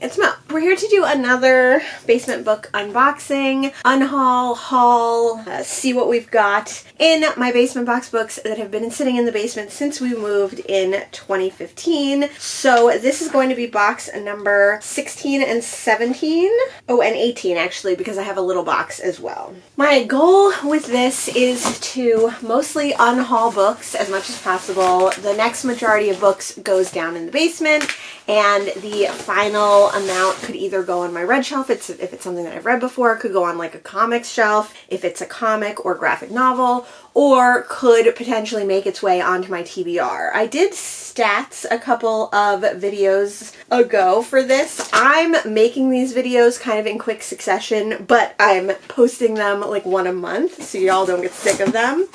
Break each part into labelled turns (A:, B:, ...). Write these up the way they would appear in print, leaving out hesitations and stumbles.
A: It's Mo. We're here to do another basement book unboxing, unhaul, haul, see what we've got in my basement box books that have been sitting in the basement since we moved in 2015. So this is going to be box number 16 and 17. Oh, and 18 actually, because I have a little box as well. My goal with this is to mostly unhaul books as much as possible. The next majority of books goes down in the basement, and the final amount could either go on my red shelf if it's something that I've read before, could go on like a comics shelf if it's a comic or graphic novel, or could potentially make its way onto my TBR. I did stats a couple of videos ago for this. I'm making these videos kind of in quick succession, but I'm posting them like one a month so y'all don't get sick of them.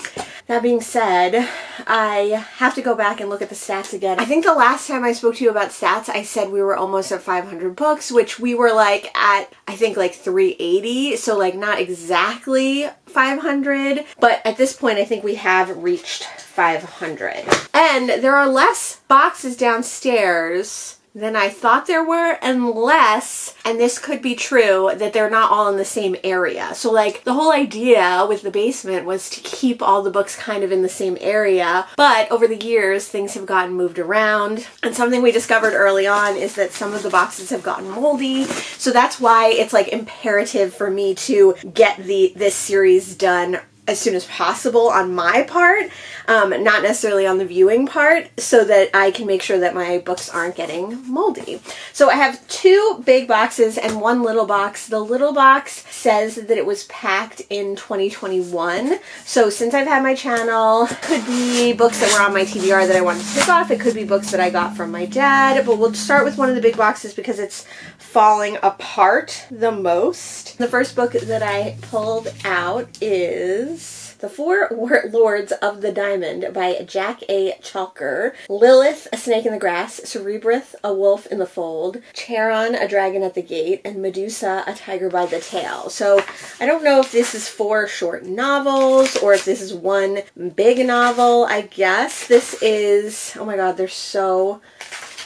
A: That being said, I have to go back and look at the stats again. I think the last time I spoke to you about stats, I said we were almost at 500 books, which we were like at, I think like 380. So like not exactly 500, but at this point I think we have reached 500. And there are less boxes downstairs than I thought there were, unless, and this could be true, that they're not all in the same area. So like the whole idea with the basement was to keep all the books kind of in the same area, but over the years things have gotten moved around, and something we discovered early on is that some of the boxes have gotten moldy. So that's why it's like imperative for me to get this series done as soon as possible on my part, not necessarily on the viewing part, so that I can make sure that my books aren't getting moldy. So I have two big boxes and one little box. The little box says that it was packed in 2021. So since I've had my channel, it could be books that were on my TBR that I wanted to take off. It could be books that I got from my dad, but we'll start with one of the big boxes because it's falling apart the most. The first book that I pulled out is The Four Lords of the Diamond by Jack A. Chalker. Lilith, a snake in the grass, Cerebrith, a wolf in the fold, Charon, a dragon at the gate, and Medusa, a tiger by the tail. So I don't know if this is 4 short novels or if this is one big novel. I guess this is, oh my god, there's so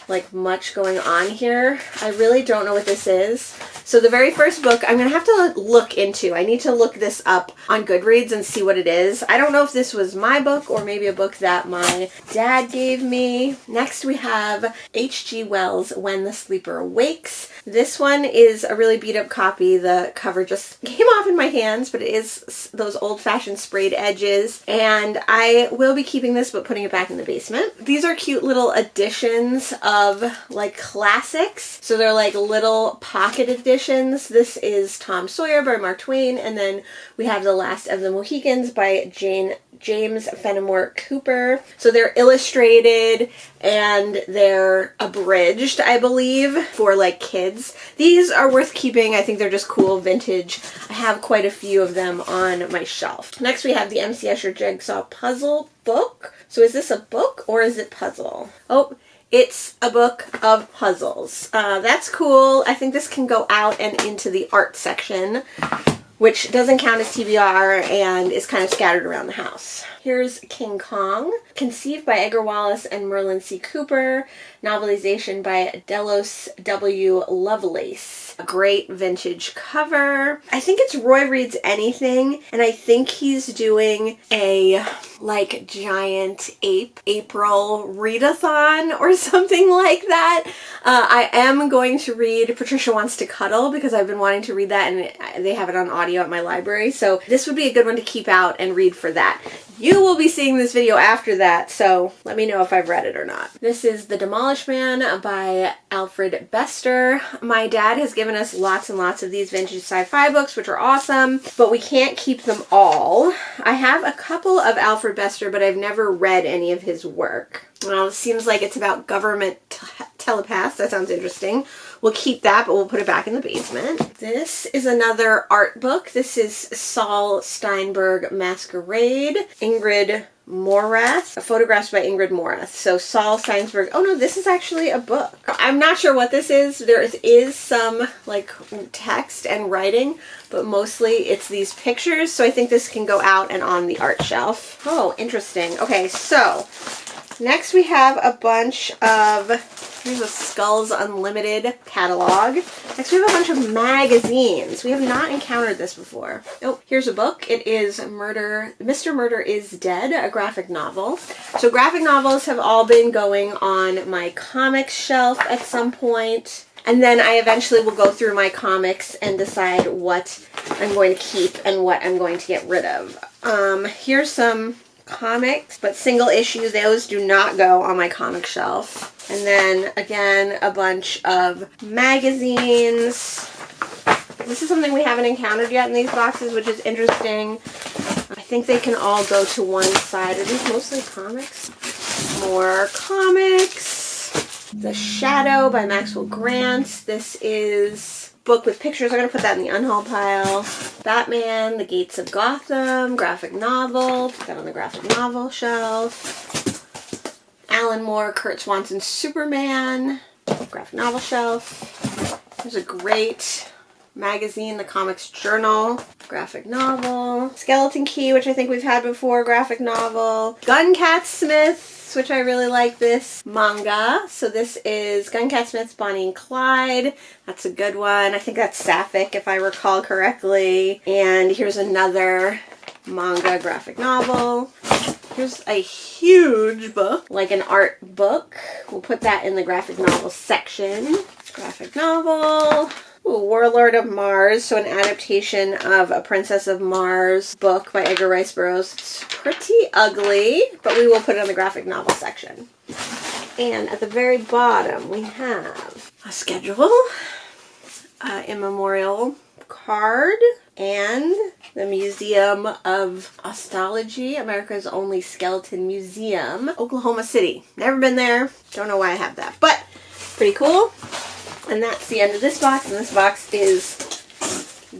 A: like much going on here. I really don't know what this is. So the very first book I'm gonna have to look into. I need to look this up on Goodreads and see what it is. I don't know if this was my book or maybe a book that my dad gave me. Next we have H.G. Wells' When the Sleeper Wakes. This one is a really beat up copy. The cover just came off in my hands, but it is those old-fashioned sprayed edges, and I will be keeping this but putting it back in the basement. These are cute little editions of like classics. So they're like little pocket editions. This is Tom Sawyer by Mark Twain, and then we have The Last of the Mohicans by James Fenimore Cooper. So they're illustrated and they're abridged, I believe, for like kids. These are worth keeping. I think they're just cool vintage. I have quite a few of them on my shelf. Next we have the M.C. Escher Jigsaw Puzzle book. So is this a book or is it puzzle? Oh, it's a book of puzzles. That's cool. I think this can go out and into the art section, which doesn't count as TBR and is kind of scattered around the house. Here's King Kong, conceived by Edgar Wallace and Merlin C. Cooper, novelization by Delos W. Lovelace. A great vintage cover. I think it's Roy Reads Anything, and I think he's doing a like giant April readathon or something like that. I am going to read Patricia Wants to Cuddle because I've been wanting to read that, and they have it on audio at my library, so this would be a good one to keep out and read for that. You will be seeing this video after that, so let me know if I've read it or not. This is The Demolished Man by Alfred Bester. My dad has given us lots and lots of these vintage sci-fi books, which are awesome, but we can't keep them all. I have a couple of Alfred Bester, but I've never read any of his work. Well, it seems like it's about government telepaths. That sounds interesting. We'll keep that, but we'll put it back in the basement. This is another art book. This is Saul Steinberg Masquerade. Ingrid Morath. Photographs by Ingrid Morath. So Saul Steinberg. Oh no, this is actually a book. I'm not sure what this is. There is some like text and writing, but mostly it's these pictures. So I think this can go out and on the art shelf. Oh, interesting. Okay, so Next we have a bunch of, here's a Skulls Unlimited catalog. Next we have a bunch of magazines. We have not encountered this before. Oh, here's a book. It is Mr. Murder is Dead, a graphic novel. So graphic novels have all been going on my comics shelf at some point. And then I eventually will go through my comics and decide what I'm going to keep and what I'm going to get rid of. Here's some comics, but single issue, those do not go on my comic shelf. And then again, a bunch of magazines. This is something we haven't encountered yet in these boxes, which is interesting. I think they can all go to one side. Are these mostly comics? More comics. The Shadow by Maxwell Grant. This is book with pictures. I'm going to put that in the Unhaul pile. Batman, The Gates of Gotham, graphic novel. Put that on the graphic novel shelf. Alan Moore, Kurt Swanson's Superman, graphic novel shelf. There's a great magazine, The Comics Journal, graphic novel. Skeleton Key, which I think we've had before, graphic novel. Guncat Smith, which I really like this manga. So this is Guncat Smith's Bonnie and Clyde. That's a good one. I think that's Sapphic if I recall correctly. And here's another manga graphic novel. Here's a huge book, like an art book. We'll put that in the graphic novel section. Graphic novel. Ooh, Warlord of Mars, so an adaptation of a Princess of Mars book by Edgar Rice Burroughs. It's pretty ugly, but we will put it on the graphic novel section. And at the very bottom, we have a schedule, immemorial card, and the Museum of Osteology, America's only skeleton museum, Oklahoma City. Never been there. Don't know why I have that, but pretty cool. And that's the end of this box, and this box is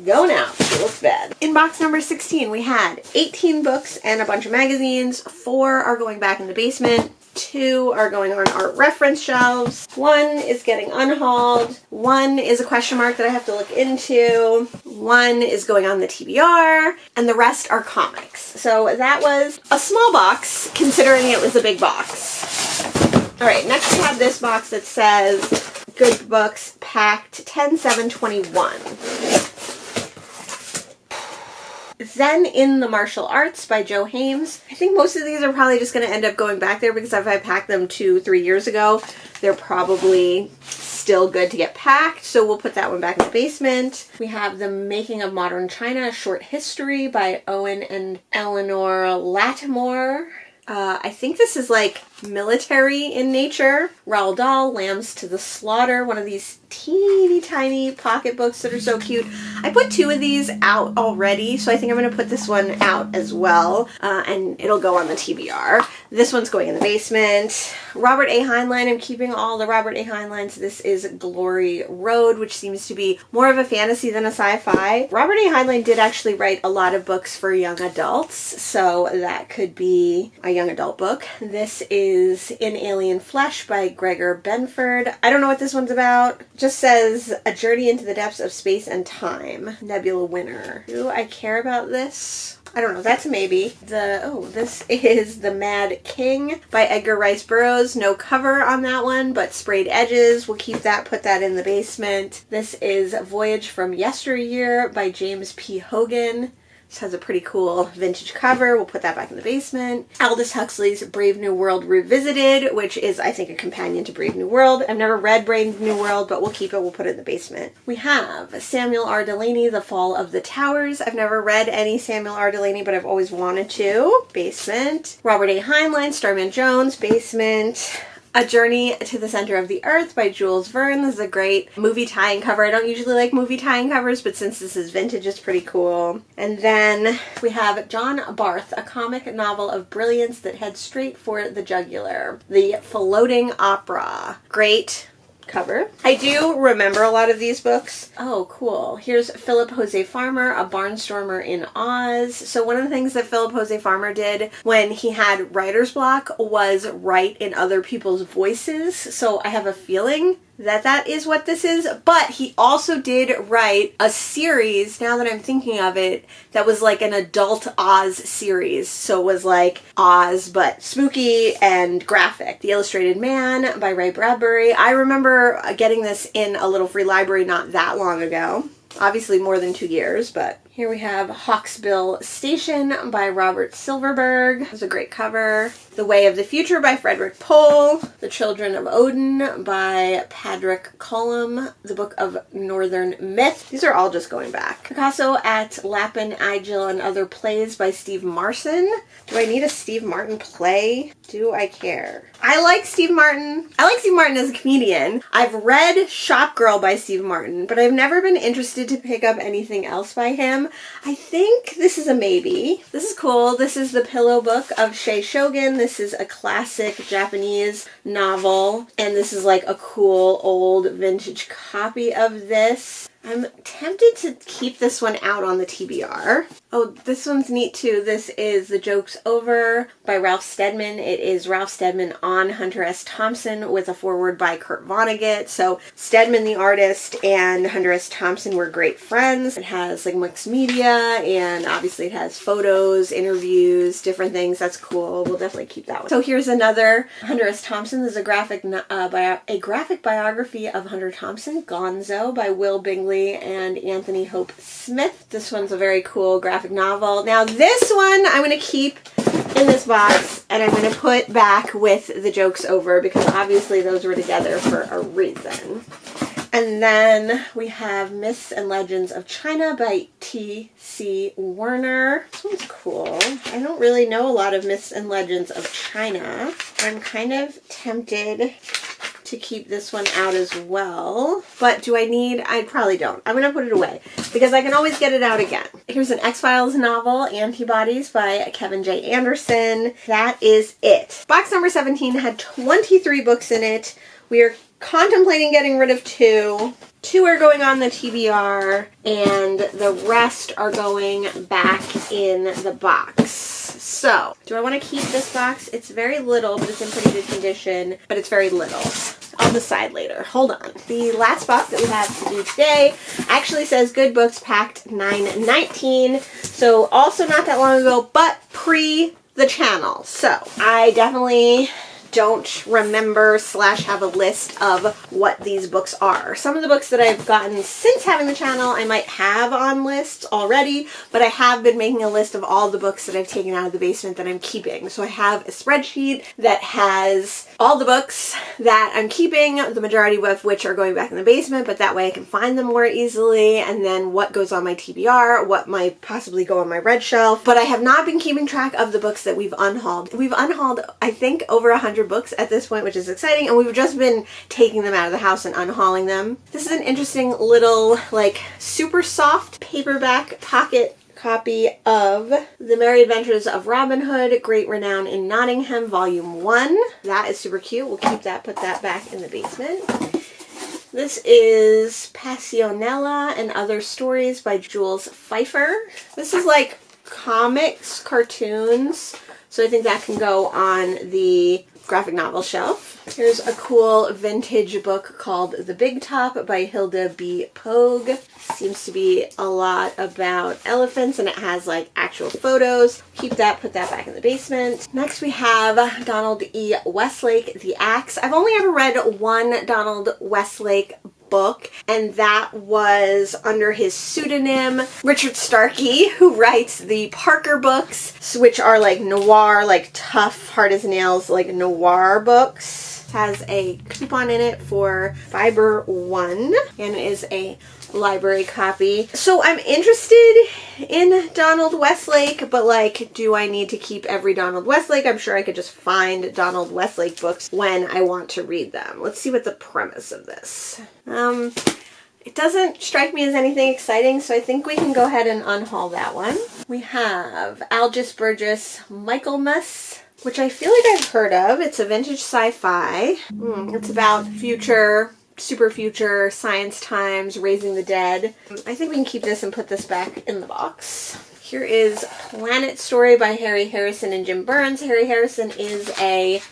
A: going out. It looks bad. In box number 16, we had 18 books and a bunch of magazines. 4 are going back in the basement. 2 are going on art reference shelves. 1 is getting unhauled. 1 is a question mark that I have to look into. 1 is going on the TBR, and the rest are comics. So that was a small box, considering it was a big box. All right, next we have this box that says Good Books packed 10/7/21. Zen in the Martial Arts by Joe Hames. I think most of these are probably just going to end up going back there because if I packed them 2-3 years ago, they're probably still good to get packed. So we'll put that one back in the basement. We have The Making of Modern China, a short history by Owen and Eleanor Lattimore. I think this is like military in nature. Roald Dahl, Lambs to the Slaughter, one of these teeny tiny pocket books that are so cute. I put 2 of these out already, so I think I'm going to put this one out as well, and it'll go on the TBR. This one's going in the basement. Robert A. Heinlein, I'm keeping all the Robert A. Heinleins. This is Glory Road, which seems to be more of a fantasy than a sci-fi. Robert A. Heinlein did actually write a lot of books for young adults, so that could be a young adult book. This is In Alien Flesh by Gregor Benford. I don't know what this one's about. Just says A Journey into the Depths of Space and Time. Nebula Winner. Do I care about this? I don't know. That's a maybe. This is The Mad King by Edgar Rice Burroughs. No cover on that one, but sprayed edges. We'll keep that, put that in the basement. This is Voyage from Yesteryear by James P. Hogan. This has a pretty cool vintage cover. We'll put that back in the basement. Aldous Huxley's Brave New World Revisited, which is, I think, a companion to Brave New World. I've never read Brave New World, but we'll keep it. We'll put it in the basement. We have Samuel R. Delany, The Fall of the Towers. I've never read any Samuel R. Delany, but I've always wanted to. Basement. Robert A. Heinlein, Starman Jones. Basement. A Journey to the Center of the Earth by Jules Verne. This is a great movie tie-in cover. I don't usually like movie tie-in covers, but since this is vintage, it's pretty cool. And then we have John Barth, a comic novel of brilliance that heads straight for the jugular. The Floating Opera. Great cover. I do remember a lot of these books. Oh, cool. Here's Philip Jose Farmer, A Barnstormer in Oz. So one of the things that Philip Jose Farmer did when he had writer's block was write in other people's voices. So I have a feeling that that is what this is, but he also did write a series, now that I'm thinking of it, that was like an adult Oz series. So it was like Oz, but spooky and graphic. The Illustrated Man by Ray Bradbury. I remember getting this in a little free library not that long ago. Obviously more than 2 years, but here we have Hawksbill Station by Robert Silverberg. It was a great cover. The Way of the Future by Frederick Pohl. The Children of Odin by Padraig Colum. The Book of Northern Myth. These are all just going back. Picasso at Lapin, Igil, and Other Plays by Steve Martin. Do I need a Steve Martin play? Do I care? I like Steve Martin. I like Steve Martin as a comedian. I've read Shop Girl by Steve Martin, but I've never been interested to pick up anything else by him. I think this is a maybe. This is cool. This is The Pillow Book of Shei Shogun. This is a classic Japanese novel, and this is like a cool old vintage copy of this. I'm tempted to keep this one out on the TBR. Oh, this one's neat too. This is The Joke's Over by Ralph Steadman. It is Ralph Steadman on Hunter S. Thompson with a foreword by Kurt Vonnegut. So Steadman, the artist, and Hunter S. Thompson were great friends. It has like mixed media, and obviously it has photos, interviews, different things. That's cool. We'll definitely keep that one. So here's another Hunter S. Thompson. This is a graphic biography of Hunter Thompson, Gonzo by Will Bingley and Anthony Hope Smith. This one's a very cool graphic novel. Now this one I'm going to keep in this box, and I'm going to put back with The Joke's Over, because obviously those were together for a reason. And then we have Myths and Legends of China by T.C. Werner. This one's cool. I don't really know a lot of Myths and Legends of China. I'm kind of tempted to keep this one out as well. But do I need? I probably don't. I'm going to put it away because I can always get it out again. Here's an X-Files novel, Antibodies by Kevin J. Anderson. That is it. Box number 17 had 23 books in it. We are contemplating getting rid of 2. 2 are going on the TBR, and the rest are going back in the box. So, do I want to keep this box? It's very little, but it's in pretty good condition, but it's very little. I'll decide later. Hold on. The last box that we have to do today actually says Good Books Packed 9/19. So, also not that long ago, but pre the channel. So, I definitely don't remember / have a list of what these books are. Some of the books that I've gotten since having the channel I might have on lists already, but I have been making a list of all the books that I've taken out of the basement that I'm keeping. So I have a spreadsheet that has all the books that I'm keeping, the majority of which are going back in the basement, but that way I can find them more easily, and then what goes on my TBR, what might possibly go on my red shelf. But I have not been keeping track of the books that we've unhauled. We've unhauled, I think, over 100 books at this point, which is exciting, and we've just been taking them out of the house and unhauling them. This is an interesting little, like, super soft paperback pocket copy of The Merry Adventures of Robin Hood, Great Renown in Nottingham, Volume 1. That is super cute. We'll keep that, put that back in the basement. This is Passionella and Other Stories by Jules Pfeiffer. This is like comics, cartoons, so I think that can go on the graphic novel shelf. Here's a cool vintage book called The Big Top by Hilda B. Pogue. Seems to be a lot about elephants, and it has like actual photos. Keep that, put that back in the basement. Next we have Donald E. Westlake, The Axe. I've only ever read one Donald Westlake book, and that was under his pseudonym Richard Starkey, who writes the Parker books, which are like noir, like tough, hard as nails, like noir books. It has a coupon in it for Fiber 1, and it is a library copy. So I'm interested in Donald Westlake, but like, do I need to keep every Donald Westlake? I'm sure I could just find Donald Westlake books when I want to read them. Let's see what the premise of this. It doesn't strike me as anything exciting, so I think we can go ahead and unhaul that one. We have Algis Burgess Michaelmas, which I feel like I've heard of. It's a vintage sci-fi. It's about future, super future, science times, raising the dead. I think we can keep this and put this back in the box. Here is Planet Story by Harry Harrison and Jim Burns. Harry Harrison is a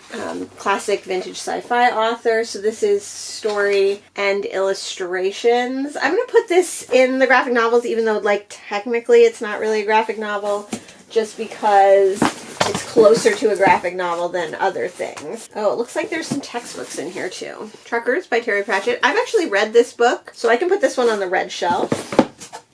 A: classic vintage sci-fi author, so this is story and illustrations. I'm going to put this in the graphic novels, even though, like, technically it's not really a graphic novel, just because it's closer to a graphic novel than other things. Oh, it looks like there's some textbooks in here too. Truckers by Terry Pratchett. I've actually read this book, so I can put this one on the red shelf.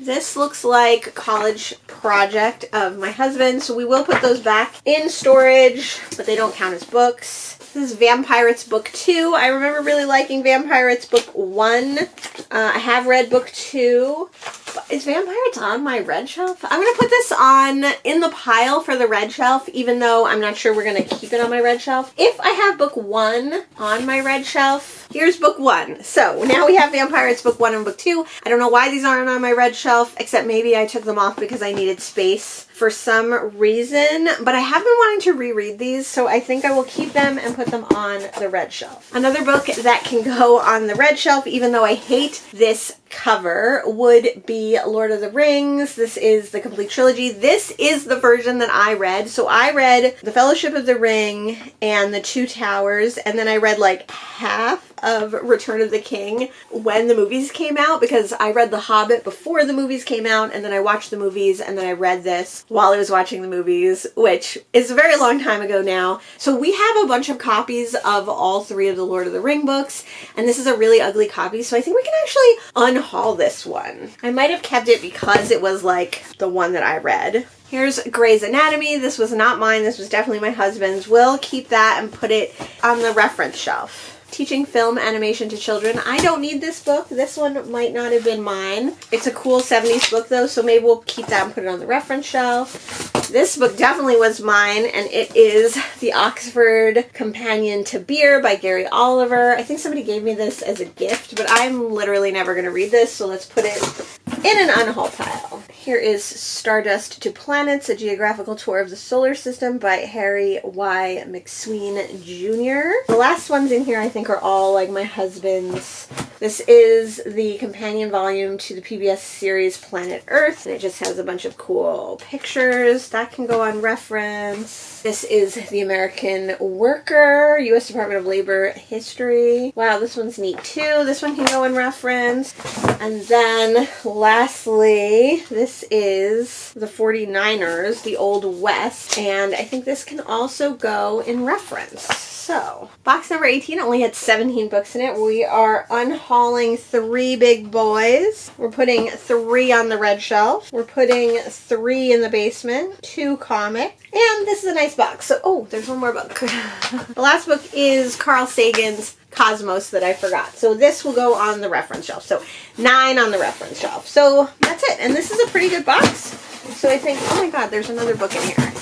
A: This looks like a college project of my husband, so we will put those back in storage, but they don't count as books. This is Vampirates Book 2. I remember really liking Vampirates Book 1. I have read Book 2. Is Vampirates on my red shelf? I'm going to put this on in the pile for the red shelf, even though I'm not sure we're going to keep it on my red shelf. If I have Book 1 on my red shelf, here's Book 1. So now we have Vampirates Book 1 and Book 2. I don't know why these aren't on my red shelf, except maybe I took them off because I needed space for some reason, but I have been wanting to reread these, so I think I will keep them and put them on the red shelf. Another book that can go on the red shelf, even though I hate this cover, would be Lord of the Rings. This is the complete trilogy. This is the version that I read. So I read The Fellowship of the Ring and The Two Towers, and then I read like half of Return of the King when the movies came out, because I read The Hobbit before the movies came out, and then I watched the movies, and then I read this while I was watching the movies, which is a very long time ago now. So we have a bunch of copies of all three of the Lord of the Ring books, and this is a really ugly copy, so I think we can actually unhaul this one. I might have kept it because it was like the one that I read. Here's Grey's Anatomy. This was not mine. This was definitely my husband's. We'll keep that and put it on the reference shelf. Teaching Film Animation to Children. I don't need this book. This one might not have been mine. It's a cool 70s book though, so maybe we'll keep that and put it on the reference shelf. This book definitely was mine, and it is The Oxford Companion to Beer by Gary Oliver. I think somebody gave me this as a gift, but I'm literally never going to read this, so let's put it in an unhaul pile. Here is Stardust to Planets, a geographical tour of the solar system by Harry Y. McSween Jr. The last ones in here I think are all like my husband's. This is the companion volume to the PBS series Planet Earth, and it just has a bunch of cool pictures. That can go on reference. This is The American Worker, U.S. Department of Labor History. Wow, this one's neat too. This one can go in reference. And then lastly, this is The 49ers, The Old West, and I think this can also go in reference. So, box number 18 only had 17 books in it. We are unhauling 3 big boys. We're putting 3 on the red shelf. We're putting 3 in the basement, 2 comic, and this is a nice box. So, oh, there's one more book. The last book is Carl Sagan's Cosmos that I forgot. So this will go on the reference shelf. So 9 on the reference shelf. So that's it. And this is a pretty good box. So I think, oh my god, there's another book in here.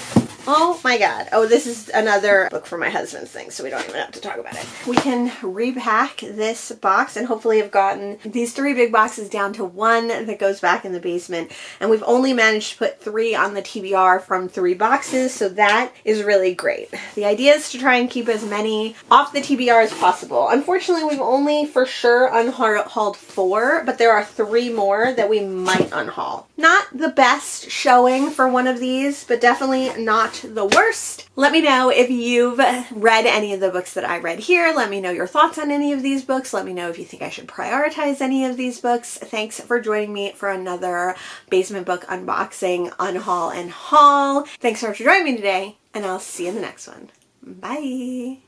A: Oh my god. Oh, this is another book for my husband's thing, so we don't even have to talk about it. We can repack this box and hopefully have gotten these 3 big boxes down to 1 that goes back in the basement. And we've only managed to put 3 on the TBR from 3 boxes, so that is really great. The idea is to try and keep as many off the TBR as possible. Unfortunately, we've only for sure unhauled 4, but there are 3 more that we might unhaul. Not the best showing for one of these, but definitely not the worst. Let me know if you've read any of the books that I read here. Let me know your thoughts on any of these books. Let me know if you think I should prioritize any of these books. Thanks for joining me for another basement book unboxing, unhaul, and haul. Thanks so much for joining me today, and I'll see you in the next one. Bye!